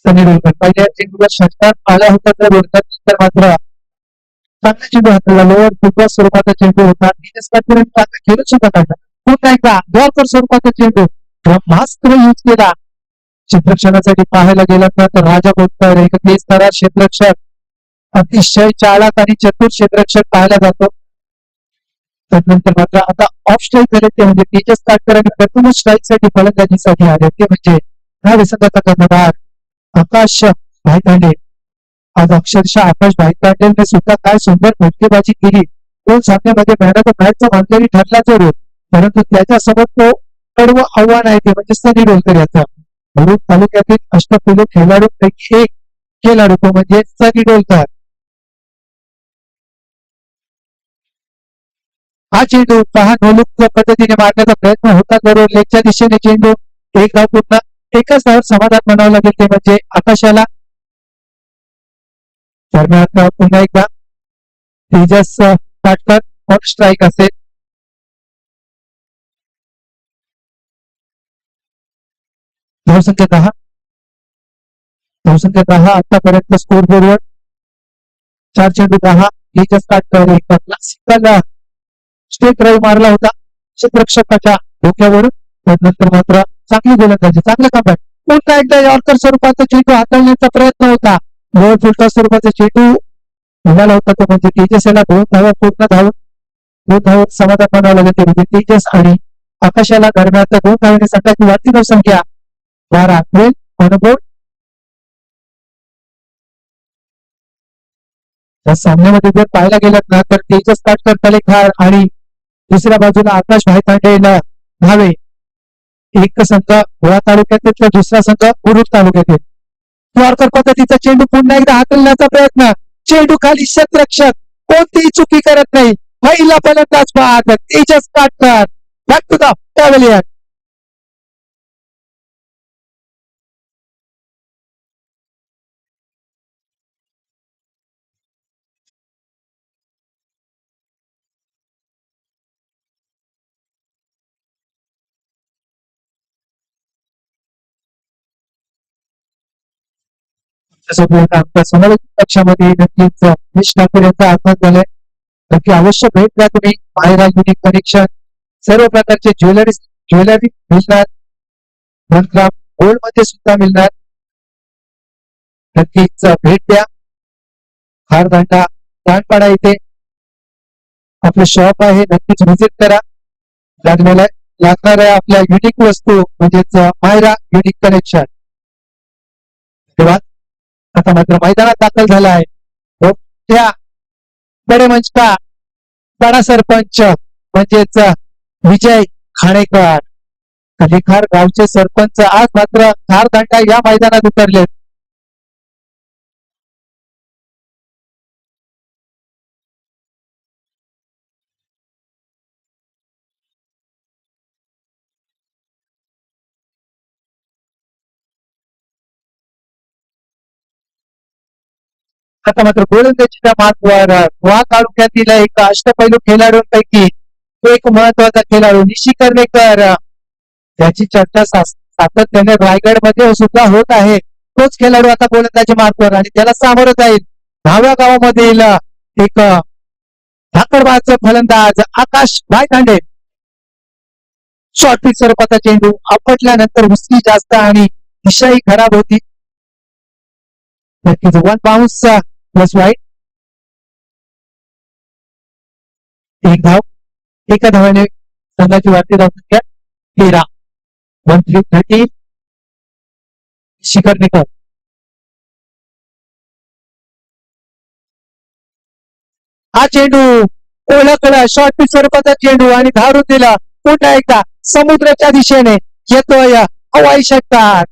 सनी डोलकर पहिल्या चेंडूला षटकार आला होता तर नंतर मात्र चांगला चेंडू हाताळला लोअर फुटबॉल स्वरूपाचा चेंडू होता चांगला खेळू सुद्धा काढला पुन्हा एकदा डॉलकर स्वरूपाचा चेंडू ब्रह्मास्त्र यूज केला क्षेत्ररक्षणासाठी पाहायला गेला तर राजा बोलकर एक तेजतर्रार क्षेत्ररक्षक अतिशय चालाक आणि चतुर क्षेत्ररक्षक पाहायला जातो त्यानंतर मात्र आता ऑफ स्ट्राईक झाले ते म्हणजे तेजस काटकर आणि प्रथम स्ट्राईक साठी फलंदाजीसाठी आले ते म्हणजे ह्या संघाचा कर्णधार आकाश भाईतांडे आज अक्षरशः आकाश भाईतांडेने सुद्धा काय सुंदर फटकेबाजी केली दोन सामन्यामध्ये मॅन ऑफ द मॅचचा मानकरी ठरला जरूर परंतु त्याच्यासोबत तो कडवं आव्हान आहे ते म्हणजे सनी डोलकर याचा भरूच तालुक्यातील अष्टपैलू खेळाडूंपैकी एक खेळाडू तो म्हणजे सनी डोलकर हा चेंडू पहा नोलूक पद्धतीने मारण्याचा प्रयत्न होता जरूर लेगच्या दिशेने चेंडू एक धाव पूर्ण एकाच धावावर समाधान म्हणावं लागेल ते म्हणजे आकाशाला दरम्यान पुन्हा एकदा तेजस काटकर ऑन स्ट्राईक असेल धावसंख्या 10 धावसंख्या 10 आतापर्यंत स्कोर बोर्डवर 4 चेंडू 10 तेजस काटकर एक क्लासिकल स्टेट ड्राईव्ह मारला होता क्षेत्ररक्षकाच्या डोक्यावरून त्यानंतर मात्र चांगली गोलंदाजी चांगलं कमबॅक पुन्हा एकदा यॉर्कर स्वरूपाचा चेंडू हाताळण्याचा प्रयत्न होता लोअर फुलटॉस स्वरूपाचा चेंडू मिळाला होता तो म्हणजे तेजस याला 2 धावा पूर्ण धावून 2 धाव समाधान म्हणावं लागेल ते म्हणजे तेजस आणि आकाशाला दरम्यान 2 धावांनी संघाची वाढती धावसंख्या 12 होईल ऑनबोर्ड या सामन्यामध्ये जर पाहायला गेलं ना तर तेजस काटकर तलेखार आणि दुसऱ्या बाजूला आकाश भाईतांडे धावे एक संघ गोळा तालुक्यातील तर दुसरा संघ मुरुड तालुक्यातील यॉर्कर पद्धतीचा चेंडू पुन्हा एकदा हाकलण्याचा प्रयत्न चेंडू खाली क्षेत्ररक्षक कोणतीही चुकी करत नाही पहिला फलंदाज बाद Tejas Katkar back to the pavilion आमच्या समालोचक पक्षामध्ये नक्कीच निश ठाकूर यांचा आगमन झालाय नक्की अवश्य भेट द्या तुम्ही मायरा युनिक कनेक्शन सर्व प्रकारचे ज्वेलरी मिळणार 1 ग्राम गोल्ड मध्ये सुद्धा मिळणार नक्कीच भेट द्या हारदांडा दांडपाडा इथे आपलं शॉप आहे नक्कीच व्हिजिट करा लागणाऱ्या आपल्या युनिक वस्तू म्हणजेच मायरा युनिक कनेक्शन धन्यवाद आता मात्र मैदानात दाखल झाला आहे त्या बडे मंच का बडा सरपंच म्हणजेच विजय खाणेकर अलिखार गावचे सरपंच आज मात्र हारदांडा या मैदानात उतरलेत आता मात्र गोलंदाजीच्या मार्गवर गोवा तालुक्यातील एक अष्टपैलू खेळाडूंपैकी एक महत्वाचा खेळाडू निशी कर्णेकर त्याची चर्चा सातत्याने रायगड मध्ये सुद्धा होत आहे तोच खेळाडू आता गोलंदाजी मार्गवर आणि त्याला सामोरं जाईल दहाव्या गावामधील एक धाकडबाज फलंदाज आकाश भाईतांडे शॉर्ट पिच स्वरूपाचा चेंडू आपटल्यानंतर हुसकी जास्त आणि दिशाही खराब होती नक्कीच 1 बाउन्स प्लस वाईट एक धाव एका धावाने संघाची वाढती धावसंख्या 13 1330 शिखरनेकर हा चेंडू ओळखला शॉर्ट पिच स्वरूपाचा चेंडू आणि धारून दिला पुन्हा एकदा समुद्राच्या दिशेने येतोय हवाई षटकार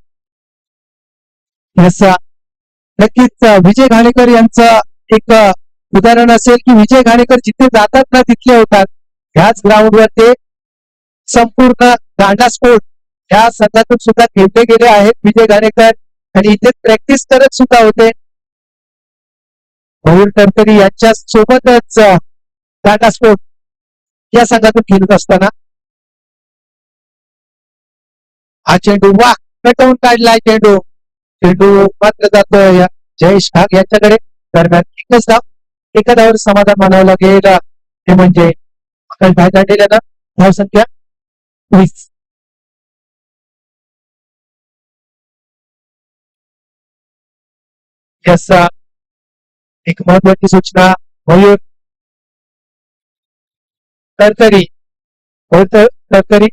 नक्कीच विजय घाणेकर यांचं एक उदाहरण असेल की विजय घाणेकर जिथे जातात ना तिथले होतात ह्याच ग्राउंडवर ते संपूर्ण दांडा स्पोर्ट ह्या संघातून सुद्धा खेळले गेले आहेत विजय घाणेकर आणि इथे प्रॅक्टिस करत सुद्धा होते मयूर टरकरी यांच्या सोबतच दांडा स्पोर्ट या संघातून खेळत असताना हा चेंडू वा कटवून काढलाय चेंडू चेंडू मात्र जातोय जयेश घाग यांच्याकडे. दरम्यान एकच धाव, एका धावावर समाधान मानावं लागेल. ते म्हणजे आकाश भाई दांडेल यांना धाव संख्या 20. याचा एक महत्वाची सूचना मयूर तरतरी तरतरी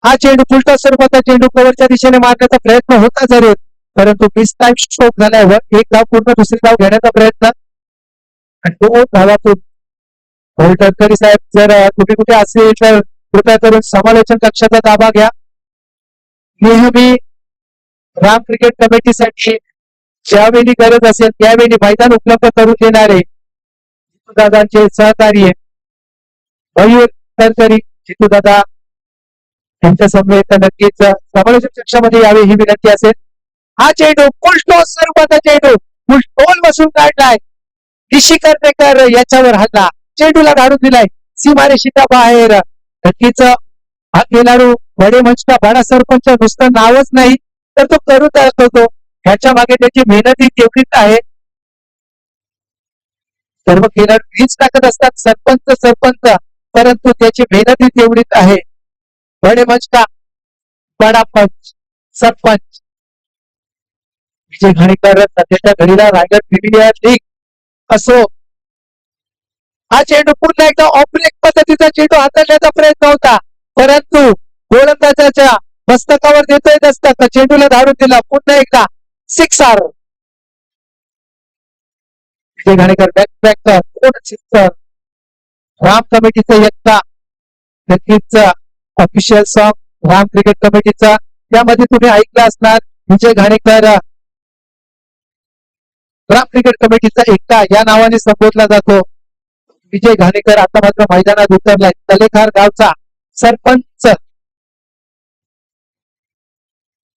हा चेंडू फुलटॉस स्वरूपाचा चेंडू कव्हरच्या दिशेने मारण्याचा प्रयत्न होता जरूर, परंतु मिस टाइम स्ट्रोक झाल्यावर एक धाव पूर्ण दुसरी धाव घेण्याचा प्रयत्न आणि 2 धावातून तरतरी साहेब जर कुठे कुठे असेल तर कृपया करून समालोचन कक्षाचा ताबा घ्या. नेहमी राम क्रिकेट कमिटीसाठी ज्यावेळी गरज असेल त्यावेळी मैदान उपलब्ध करून देणारे दादांचे सहकार्य मयूर तरतरी जितूदादा त्यांच्या समवेत नक्कीच समालोचक कक्षामध्ये यावे ही विनंती असेल. हा चेंडू फुलटॉस स्वरूपाचा चेंडू फुलटोल बसून काढलाय. ऋषी कर्णेकर याच्यावर हल्ला, चेंडूला धाडून दिलाय सीमारेषेच्या बाहेर. नक्कीच हा खेळाडू बडे मंचचा बडा सरपंच नुसतं नावच नाही तर तो करून दाखवतो. ह्याच्या मागे त्याची मेहनत ही तेवढीच आहे. सर्व खेळाडू हीच टाकत असतात सरपंच, परंतु त्याची मेहनत ही तेवढीच आहे. बडे मंच का बडा पंच सरपंच विजय घाणेकर सध्याच्या घडीला रायगड प्रीमियर लीग असो. हा चेंडू पुन्हा एकदा ऑफब्रेक पद्धतीचा चेंडू हाताळण्याचा प्रयत्न होता, परंतु गोलंदाजाच्या मस्तकावर देता येत असतात चेंडूला धाडून दिला. पुन्हा एकदा सिक्सर. विजय घाणेकर बॅक सिक्सर. राम कमिटीचं एकता नक्कीच ऑफिशियल सॉन्ग राम क्रिकेट कमिटीचा, त्यामध्ये तुम्ही ऐकलं असणार विजय घाणेकर राम क्रिकेट कमिटीचा एकता या नावाने संबोधला जातो. विजय घाणेकर आता मात्र मैदानात उतरलाय. तलेखार गावचा सरपंच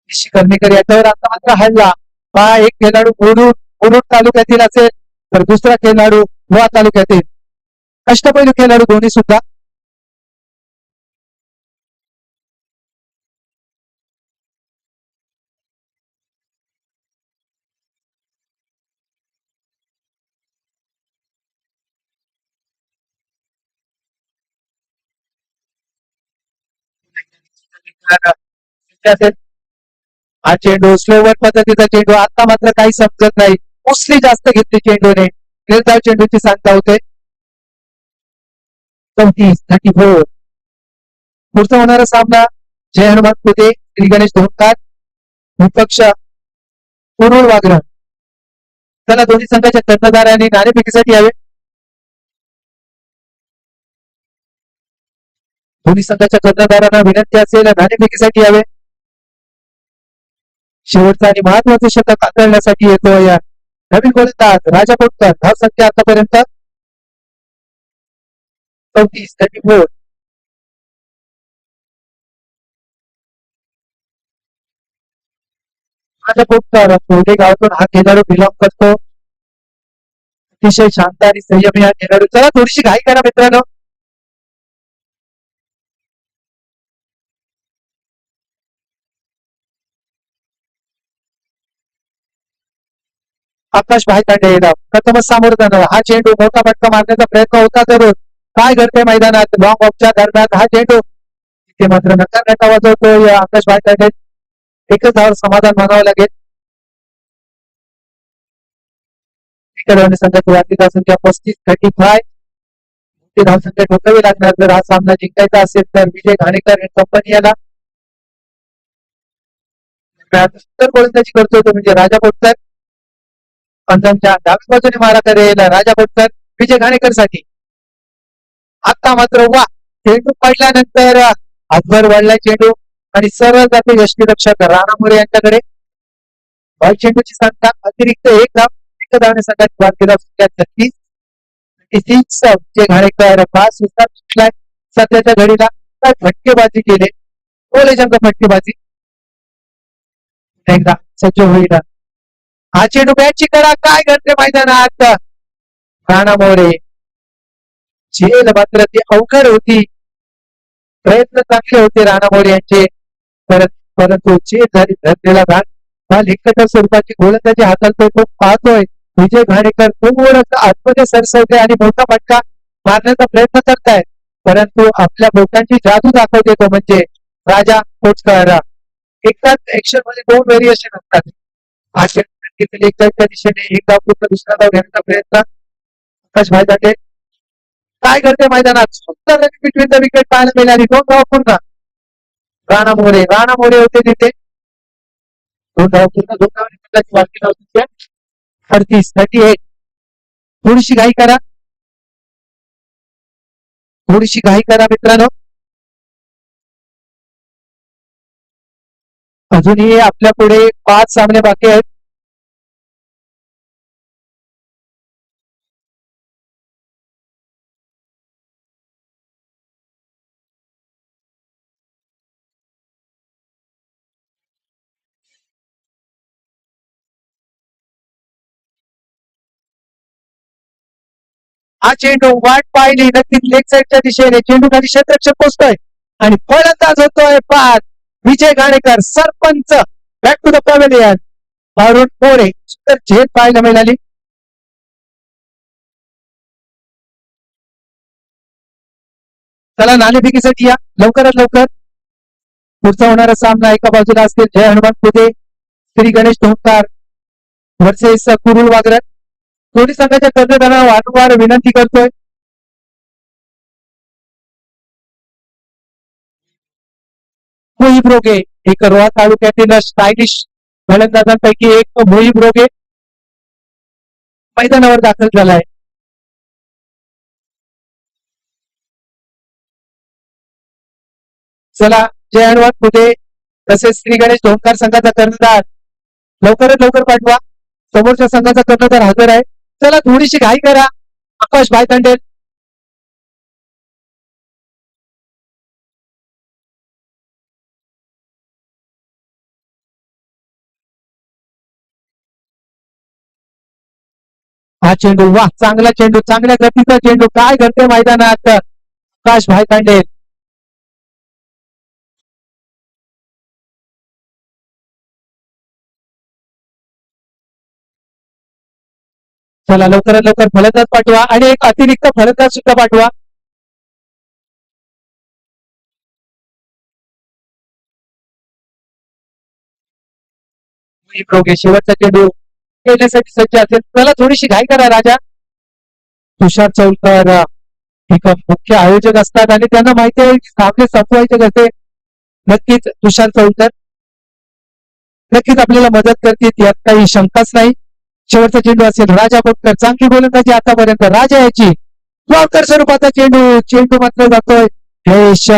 ऋषी कर्णेकर याच्यावर आता मात्र हल्ला. हा एक खेळाडू मुरुड तालुक्यातील असेल तर दुसरा खेळाडू गोवा तालुक्यातील. अष्टपैलू खेळाडू दोन्ही सुद्धा. हा चेंडू स्लोवर पद्धतीचा चेंडू आता मात्र काही समजत नाही. उसली जास्त घेतली चेंडूने, निर्धाव चेंडूची सांगता होते. 34 पुढचा होणारा सामना जय हनुमान पुते श्री गणेश धोकार विपक्ष कुरुळ वागरण. त्याला दोन्ही संघाच्या कर्णधारांनी नाणेफेकीसाठी यावे. दोन्ही संघाच्या कर्णधारांना विनंती असेल नाणेफेकीसाठी यावे. शेवटचा आणि महत्वाचे शतक हाताळण्यासाठी येतो या नवीन गोलंदाज राजा कोटकर. धाव संख्या आतापर्यंत 34. राजा कोटकर कोरडे गावातून हा खेळाडू बिलॉंग करतो. अतिशय शांत आणि संयमी हा खेळाडू. चला थोडीशी घाई करा मित्रांनो. आकाश भाई तांडे प्रथमच सामोरं जाणार. हा चेंडू मोठा फटका मारण्याचा प्रयत्न होता जरूर. काय घडते मैदानात लॉंग ऑफच्या दरम्यान हा चेंडू इथे मात्र नकार नका वाजवतो या आकाश भाई तांडे. एकच धावावर समाधान मानावं लागेल. संघाची वाढती धावसंख्या 35. ती धावसंख्या ठोकावी लागणार जर हा सामना जिंकायचा असेल तर विजय घाणेकर कंपनी याला. सुंदर गोलंदाजी करतोय तो म्हणजे राजा कोटकर. पंचांच्या डाव्या बाजूने मारा करेल राजा कोटकर विजय घाणेकर साठी. आता मात्र वा चेंडू पडल्यानंतर हातभर वाढलाय चेंडू आणि सरळ जाते यष्टीरक्षक राणा मोरे यांच्याकडे. चेंडूची संख्या अतिरिक्त एक धाव. एक धावने संघाची वाढती धावसंख्या 36. विजय घाणेकर पास सुटलाय सध्याच्या घडीला. काय फटकेबाजी केले गोलेजंग फटकेबाजी. एकदा सज्ज होईल हा चेंडू. बॅटची करा काय घडते मैदानात. राणा मोरे झेल मात्र ती अवघड होती. प्रयत्न चांगले होते राणा मोरे यांचे, परंतु झेल झाली धरलेला घाट हा लिंकट स्वरूपाची गोलंदाजी हाताळतोय तो पाहतोय विजय घाणेकर थोडंसं आतमध्ये सरसवते आणि मोठा फटका मारण्याचा प्रयत्न करतायत परंतु आपल्या बोटांची जादू दाखवते तो म्हणजे राजा कोचकर एकाच ऍक्शन मध्ये दोन व्हेरिएशन असतात एकच्या दिशेने एक धाव पूर्ण दुसरा धाव घेण्याचा प्रयत्न आकाश भाई जाते काय करते मैदानात सुंदर बिटवीन द विकेट पाहायला मिळाली दोन धाव पूर्ण राणा मोरे होते तिथे दोन धाव पूर्ण दोन धावांची बाकी धाव 38 थोडीशी घाई करा मित्रांनो अजूनही आपल्या पुढे 5 सामने बाकी आहेत हा चेंडू वाट पाहिली नक्कीच लेग साईडच्या दिशेने चेंडू खाली क्षेत्ररक्षक पोचतोय आणि फलंदाज होतोय बाद Vijay Ghanekar sarpanch back to the pavilion Arun More सुंदर झेल पाहायला मिळाली चला नाणेफेकीसाठी या लवकरात लवकर पुढचा होणारा सामना एका बाजूला असतील जय हनुमान पुते श्री गणेश ढोंगकार वर्सेस कुरुल वागरत दोन्ही संघाच्या कर्णधारांना वारंवार विनंती करतोय मोहिब रोगे एक रोहा तालुक्यातील स्टायलिश फलंदाजांपैकी एक मोहिब रोगे मैदानावर दाखल झालाय चला जय हनुमान पुते तसेच श्री गणेश ढोंगकार संघाचा कर्णधार लवकरात लवकर पाठवा समोरच्या संघाचा कर्णधार हजर आहे चला थोडीशी घाई करा आकाश भाई तांडेल हा चेंडू वा चांगला चेंडू चांगल्या गतीचा चेंडू काय करते मैदानात आकाश भाई तांडेल चला लवकरात लवकर फलंदाज पाठवा आणि एक अतिरिक्त फलंदाज सुद्धा पाठवा शेवटचा चेंडू खेळण्यासाठी सज्ज असेल त्याला थोडीशी घाई करा राजा तुषार चौलकर एक मुख्य आयोजक असतात आणि त्यांना माहिती आहे सामने संपवायचे कसे नक्कीच तुषार चौलकर नक्कीच आपल्याला मदत करतील यात काही शंकाच नाही शेवटचा चेंडू असेल राजा कोटकर चांगली गोलंदाजी आतापर्यंत राजा याची वावकर स्वरूपाचा चेंडू मात्र जातोय जयेश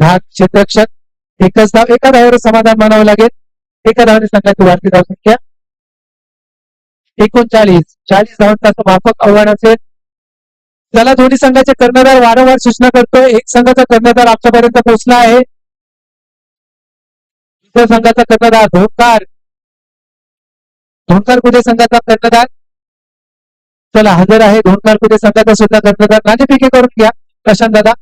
घाट क्षेत्ररक्षक एकच धाव एका धावावर समाधान मानावं लागेल एका धावाने संघाची वाढती धावसंख्या 39 धावांचं माफक आव्हान असेल त्याला दोन्ही संघाचे कर्णधार वारंवार सूचना करतोय एक संघाचा कर्णधार आमच्यापर्यंत पोहोचला आहे दुसऱ्या संघाचा कर्णधार धोकार कुठे संघाचा कर्णधार चला हजर आहे धोणकार कुठे संघाचा सुद्धा कर्णधार नाणेफेकी करून घ्या प्रशांत दादा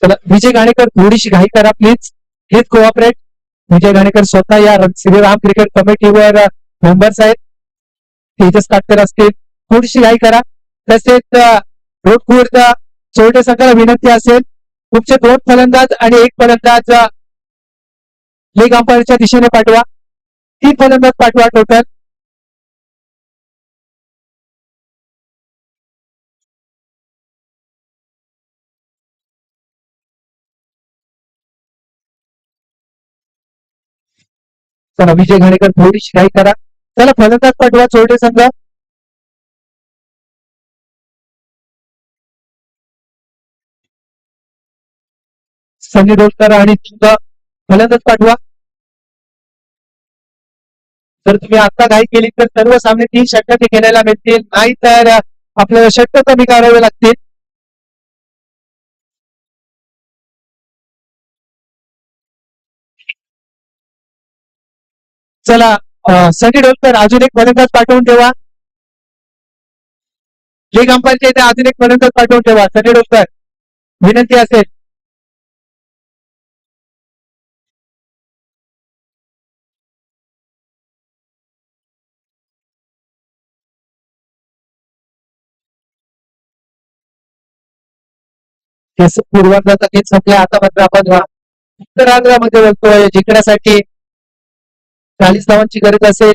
चला विजय घाणेकर थोडीशी घाई करा प्लीज कोऑपरेट विजय घाणेकर स्वतः या श्रीराम क्रिकेट कमिटीवर मेंबर्स आहेत तेजस काटकर असतील थोडीशी घाई करा तसेच रोडखुर्द चोरटे संघाला विनंती असेल तुमचे 2 फलंदाज आणि 1 फलंदाज लेग अंपायरच्या दिशेने पाठवा 3 फलंदाज पाठवा टोटल चला विजय घाणेकर थोडीशी घाई करा चला फलंदाज पाठवा चोरटे संघ सनी डोलकर आणि तुमचा फलंदाज पाठवा जर तुम्ही आता घाई केली तर सर्व सामने 3 षटके खेळायला मिळतील नाही तर आपल्याला षटक कमी करावे लागतील चला सनी डोलकर अजून एक फलंदाज पाठवून ठेवा लीग अंपायरच्या इथे अजून एक फलंदाज पाठवून ठेवा. सनी डोलकर विनंती असेल. पूर्वार्धाचा खेळ संपला. आता मात्र आपण उत्तरार्धामध्ये बोलतोय. जिंकण्यासाठी 40 धावांची गरज असेल.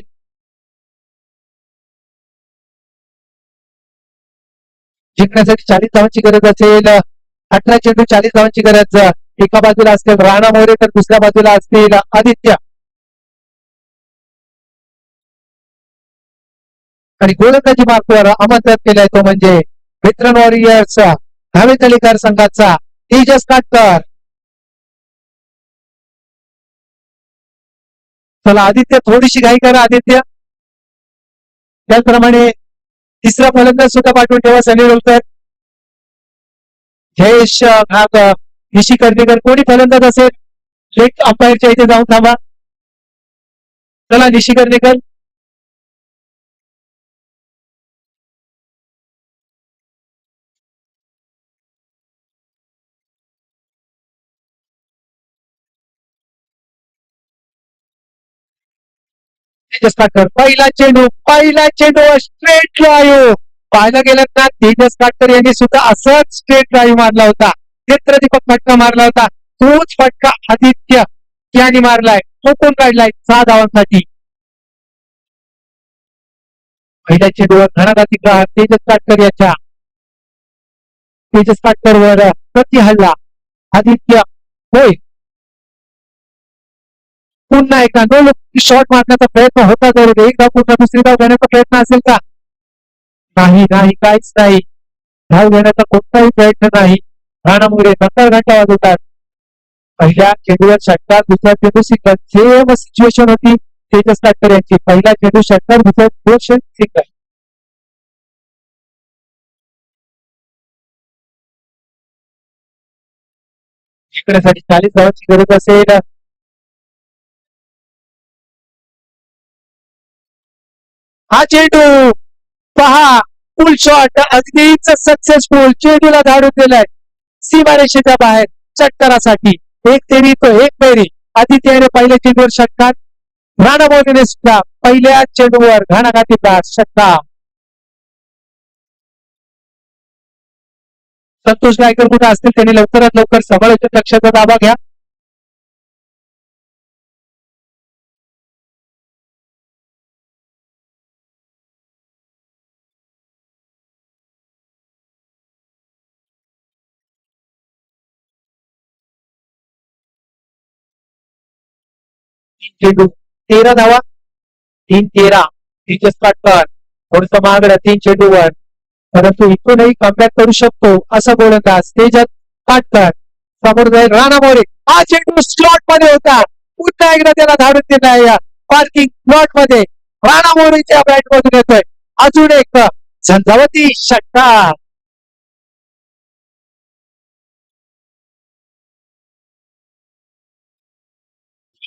जिंकण्यासाठी 40 धावांची गरज असेल. 18 चेंडू 40 धावांची गरज. एका बाजूला असतील राणा मोरे तर दुसऱ्या बाजूला असतील आदित्य. आणि गोलंदाजी मार्कवर आमंत्रित केलाय तो म्हणजे मित्र वॉरियर्स हवेतलीकर संघाचा तेजस काटकर. चला आदित्य, थोडीशी घाई करा आदित्य. त्याचप्रमाणे तिसरा फलंदाज सुद्धा पाठवून ठेवा. सनी डोलकर, जयेश घाग, निशी कर्णीकर, कोणी फलंदाज असेल लेग अंपायरच्या इथे जाऊन थांबा. चला निशी कर्णीकर. तेजस काटकर पहिला चेंडू स्ट्रेट ड्राईव्ह. पाहायला गेलं ना तेजस काटकर यांनी सुद्धा असंच स्ट्रेट ड्राईव्ह मारला होता. नेत्रदीपक फटका मारला होता. तोच फटका आदित्य यांनी मारलाय. चुकून काढलाय 6 धावांसाठी. पहिल्या चेंडूवर घणाघाती प्रहार तेजस काटकर याच्या. तेजस काटकरवर प्रति हल्ला आदित्य. होय, पुन्हा एकदा नो लुक शॉट मारण्याचा प्रयत्न होता. जरूर एक धाव पुन्हा दुसरी धाव घेण्याचा प्रयत्न असेल का? नाही नाही, काहीच नाही. धाव घेण्याचा कोणताही प्रयत्न नाही. राणा मोरे नंतर घंटा वाजवतात. पहिल्या चेंडूवर षटकार, दुसऱ्या चेंडू सिंगल. सेम सिच्युएशन होती तेजस काटकर यांची. पहिला चेंडू षटकार, दुसऱ्या चेंडू सिंगल. जिंकण्यासाठी 40 धावांची गरज असेल. हा चेंडू पहा, फुल शॉट, अगदीच सक्सेसफुल. चेंडूला धाडून दिलाय सीमारेषेच्या बाहेर षटकारासाठी. एक तेरी तो एक फेरी. आदित्यने पहिल्या चेंडूवर षटकार, राणा मोरेने सुद्धा पहिल्या चेंडूवर घणाघाती षटकार. संतोष गायकर कुठे असतील त्यांनी लवकरात लवकर समालोचक लक्षाचा ताबा घ्या. चेंडू 13 धावा. 3-13. तेजस काटकर थोडस महागडा 3 चेंडूवर, परंतु इथूनही कमबॅक करू शकतो असा गोलंदाज तेजस काटकर. समोर जाईल राणा मोरे. हा चेंडू स्लॉट मध्ये होता. पुन्हा एकदा त्याला धाडून दिलाय पार्किंग प्लॉट मध्ये. राणा मोरेच्या बॅट मधून येतोय अजून एक झंझावती षटकार.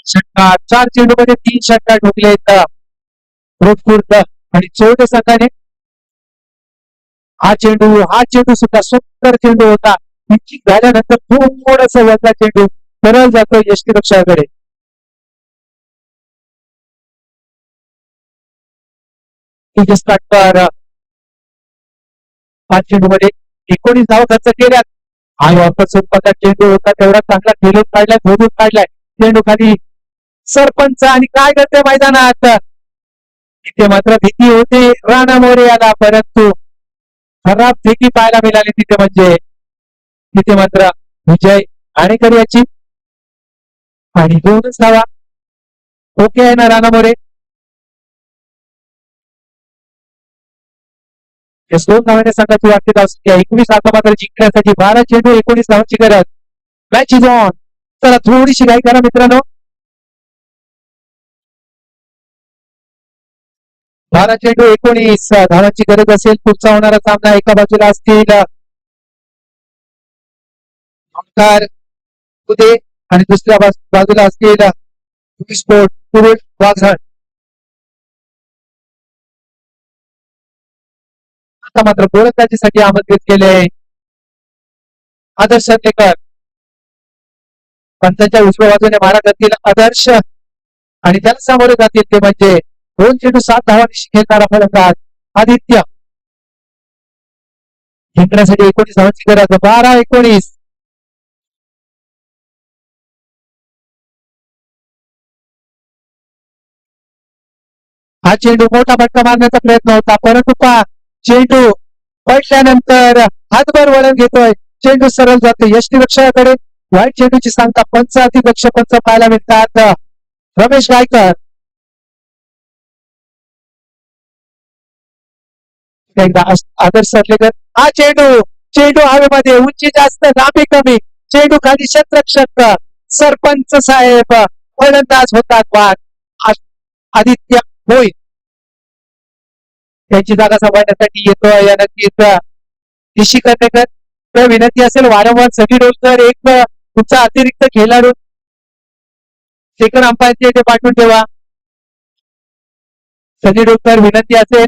षटकार 4 चेंडूमध्ये 3 षटकार ठोकले आहेत रोजपूर आणि चोरटे संघाने. हा चेंडू सुद्धा सुंदर चेंडू होता. पिचिंग झाल्यानंतर थोडस वरचा चेंडू सरळ जातो यष्टीरक्षकाकडे. तेजस काटकर 5 चेंडूमध्ये 19 धावा खर्च केल्यात. हा ऑफर स्वरूपाचा चेंडू होता, तेवढा चांगला खेळून काढलाय, धोरून काढलाय. चेंडू खाली सरपंच आणि काय करते मैदानात. इथे मात्र भीती होती राणा मोरे याला, परंतु खराब फेकी पाहायला मिळाली तिथे. म्हणजे तिथे मात्र विजय आणेकर याची आणि 2च धावा. ओके आहे ना राणा मोरे? 2 धावांच्या संघाची वाटते धावसंख्या 19. आता मात्र जिंकण्यासाठी 12 चेंडू 19 धावांची गरज. Match is on. चला थोडीशी घाई करा मित्रांनो. 12 चेंडू 19 धावांची गरज असेल. पुढचा होणारा सामना एका बाजूला असतील ओंकार उदे आणि दुसऱ्या बाजूला असतील स्पोर्ट पुरुष वाघाड. आता मात्र गोलंदाजीसाठी आमंत्रित केले आदर्श सरलेकर. पंचांच्या उजव्या बाजूने मारा करतील आदर्श आणि त्याला सामोरे जातील ते म्हणजे 2 चेंडू 7 धावांशी खेळणारा फलंदाज आदित्य. जिंकण्यासाठी 19 धावांची गरज. 12-19. हा चेंडू मोठा फटका मारण्याचा प्रयत्न होता परंतु चेंडू पडल्यानंतर हातभर वळण घेतोय. चेंडू सरळ जातो यष्टीरक्षकाकडे. वाईट चेंडूची सांगता पंच अतिदक्ष पंच पाहायला मिळतात. रमेश गायकर एकदा आदर्श सरलेकर. हा चेंडू हवेमध्ये. उंची जास्त लांबी कमी. चेंडू खाली शतरक्षक सरपंच साहेब फलंदाज होतात बाद आदित्य होईल. त्यांची जागा सांभाळण्यासाठी येतोय या नक्कीच निशी करण्याकर. विनंती असेल वारंवार सगळी डोलकर एक तुमचा अतिरिक्त खेळाडू सेकंड अंपायरचे ते पाठवून ठेवा. सनी डोलकर विनंती असेल.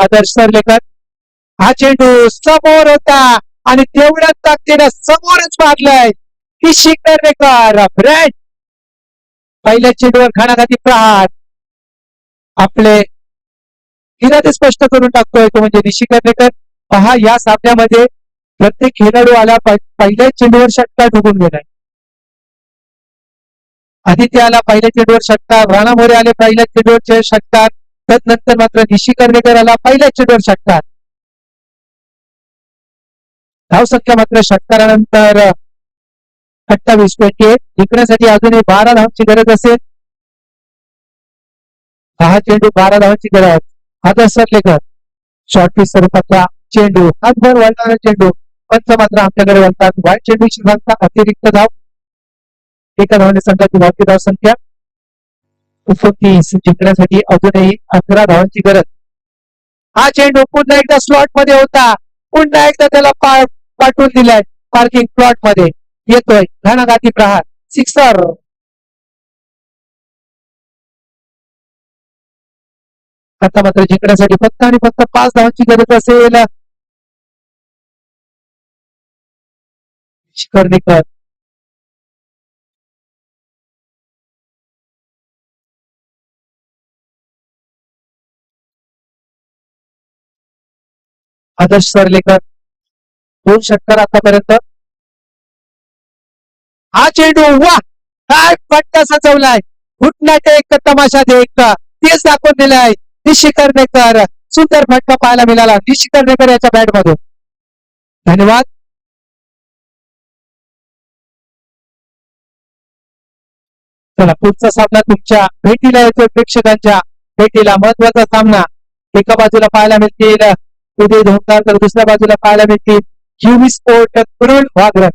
आदर्श सरलेकर. हा चेंडू समोर होता आणि तेवढ्याच ताकदीनं समोरच मारलाय निशी करनेकर. ब्रँड पहिल्या चेंडूवर घणाघाती प्रहार आपले इरादे स्पष्ट करून टाकतोय तो म्हणजे निशी करनेकर. पहा या सामन्यामध्ये प्रत्येक खेळाडू आला पहिल्या चेंडूवर षटकार डुबून गेलाय. आदित्य आला पहिल्या चेंडूवर षटकार. राणा मोरे आले पहिल्या चेंडूवर षटकार. तदनंतर मात्र निशी करनेकर आला पहिल्या चेंडूवर षटकार. धावसंख्या मात्र षटकारानंतर 28-28. जिंकण्यासाठी अजूनही 12 धावांची गरज असेल. 10 चेंडू 12 धावांची गरज. आदर्श सरलेकर शॉर्ट पीच स्वरूपाचा चेंडू. हातभर वळणारा चेंडू. पंच मात्र आमच्याकडे वळतात. वाईट चेंडूची सांगता अतिरिक्त धाव. एका धावाने संघाची वाढती धावसंख्या 30. जिंकण्यासाठी अजूनही 11 धावांची गरज. हा चेंडू पुन्हा एकदा स्लॉट मध्ये होता. पुन्हा एकदा त्याला पाठवून दिलाय पार्किंग प्लॉट मध्ये. येतोय घणाघाती प्रहार. सिक्सर. आता मात्र जिंकण्यासाठी फक्त आणि फक्त 5 धावांची गरज असेल. करनेकर आदर्श सरलेकर 2 षटकार आतापर्यंत. हा चेंडू वा काय फटका सजवलाय. घुटनाटे एक तमाशा देख तेच दाखवून दिलाय निशी करनेकर. सुंदर फटका पाहायला मिळाला निशी करनेकर याच्या बॅट मधून. धन्यवाद. चला पुढचा सामना तुमच्या भेटीला येतोय. प्रेक्षकांच्या भेटीला महत्वाचा सामना. एका बाजूला पाहायला मिळतील उदय धोंडकर तर दुसऱ्या बाजूला पाहायला मिळतील युवी स्पोर्ट कुरुल वाघरण.